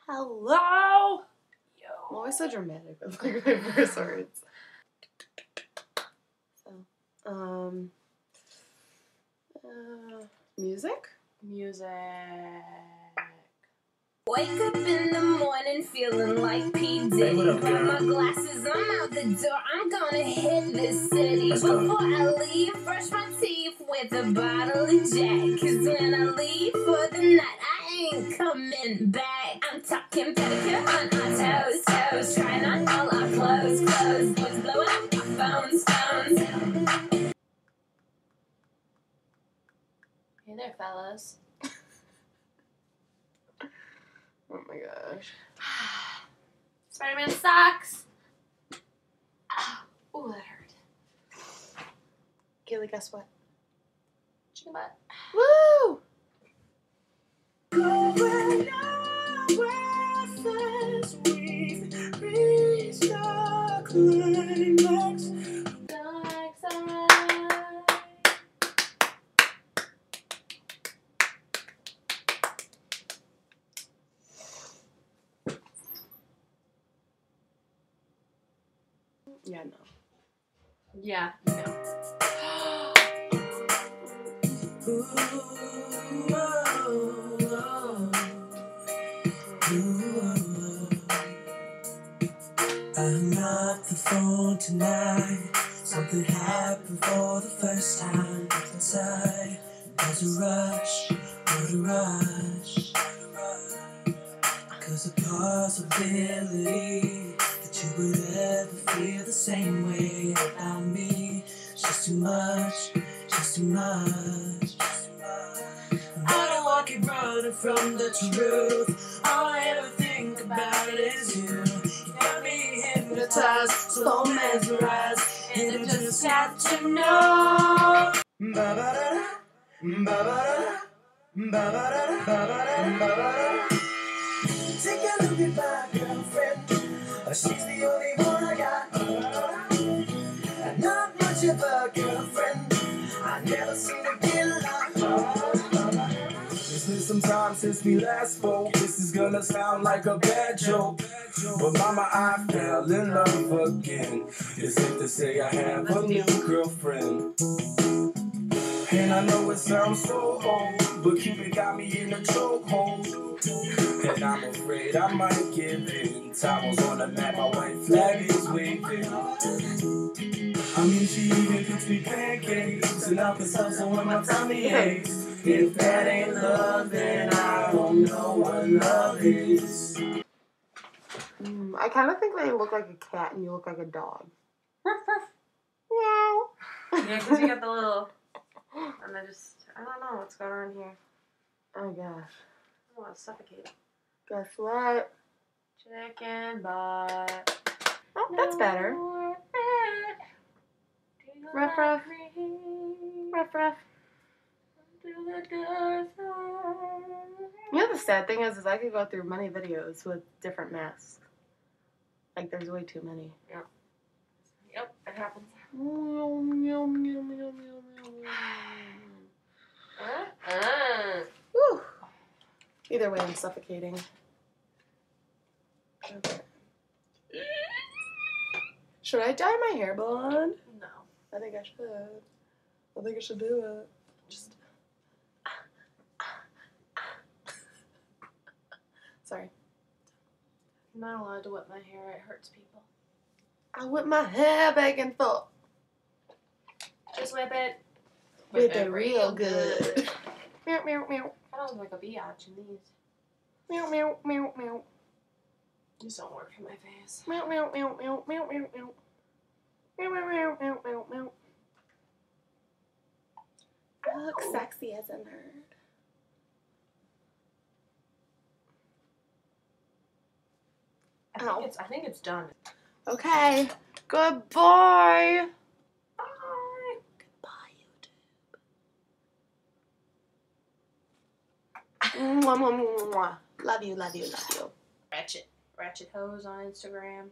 Hello! Yo. I'm always so dramatic with like my first words. So, music? Music. Wake up in the morning feeling like P. Diddy. Put my glasses, I'm out the door, I'm gonna hit this city. Before I leave, brush my teeth with a bottle of Jack. Cause when I leave for the night, I ain't coming back. I'm talking pedicure on our toes, toes. Trying on all our clothes, clothes. Boys blowing up our phones, phones. Hey there, fellas. Oh my gosh. Spider-Man sucks! Ooh, that hurt. Kaylee, guess what? Chicken butt. Woo! Yeah, no. Yeah, no. I hung up the phone tonight. Something happened for the first time inside. There's a rush, what a rush. Cause the possibility that you would ever feel the same way about me is just too much, just too much. I don't want to keep running from the truth. All I ever think about is you. You got me hypnotized, so mesmerized, and I just got to know. Ba-ba-da-da, ba-ba-da-da, ba-ba-da-da, ba-ba-da-da, ba-ba-da-da. Take a look at my girlfriend. She's the only one I got. And not much of a girlfriend. I never seem to get along. It's been some time since we last spoke. This is gonna sound like a bad joke, but mama, I fell in love again. It's safe to say I have a new girlfriend. And I know it sounds so old, but Cupid got me in a chokehold. And I'm afraid I might give in. Time was on the map, my white flag is waving. I mean, she even cooks me pancakes, and I put salsa when my tummy aches. If that ain't love, then I don't know what love is. I kind of think they look like a cat and you look like a dog. Meow. Yeah, because you got the little... And I don't know what's going on here. Oh gosh. I want to suffocate. Guess what? Chicken butt. Oh, that's better. Ruff, ruff. Ruff, ruff. You know the sad thing is I could go through many videos with different masks. Like there's way too many. Yep, it happens. Whew. Either way, I'm suffocating. Okay. Should I dye my hair blonde? No. I think I should. I think I should do it. Just. Sorry. I'm not allowed to whip my hair. It hurts people. I whip my hair back and forth. Just whip it. Whip it real good. Meow, meow, meow. I don't look like a biatch in these. Meow, meow, meow, meow. These don't work for my face. Meow, meow, meow, meow, meow, meow, meow. Meow, meow, meow, meow, meow, meow. I look sexy as a nerd. I think it's done. Okay. Goodbye. Bye. Goodbye, YouTube. Mwah, mwah, mwah, mwah. Love you, love you, love you. Ratchet hose on Instagram.